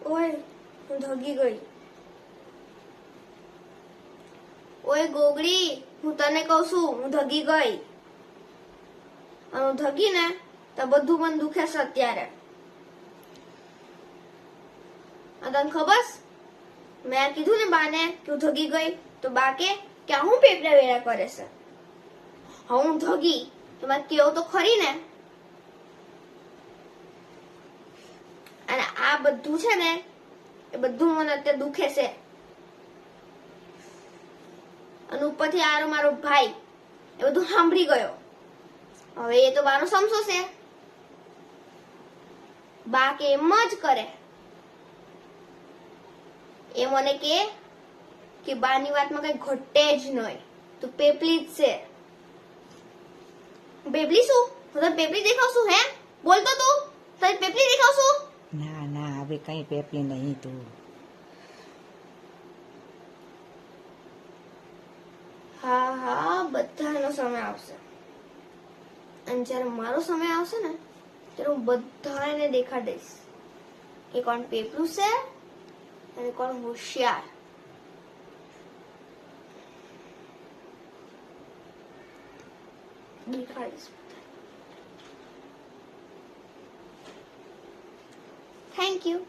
ઓય હું ધગી ગઈ. ઓય ગોગડી, હું તને કહું છું, હું ધગી ગઈ. અને હું ધગી ને તો બધું મને દુખે છે અત્યારે. તને ખબર મેં કીધું ને બાને કે હું ધગી ગઈ તો બા કે હું પેપરા વેરા કરે છે. હા હું ધગી એમાં કેવું તો ખરી ને. અને આ બધું છે ને એ બધું મને અત્યારે દુખે છે. અને ઉપરથી આરો મારો ભાઈ એ બધું સાંભળી ગયો. હવે એ તો બાનો સમસો છે. બા કે એમ જ કરે. એ મને કે બાની વાતમાં કઈ ઘટે જ નહીં, તું પેપલી જ છે. પેપલી શું? હું તને પેપલી દેખાવશું હે? બોલતો તું તને પેપલી દેખાવશું? ના ના હવે કઈ પેપલી નહીં તું. હા હા બધાનો સમય આવશે. અને જ્યારે મારો સમય આવશે ને ત્યારે હું બધાને દેખાડીશ કે કોણ પેપલું છે અને કોણ હોશિયાર. દેખાડીશ. Thank you.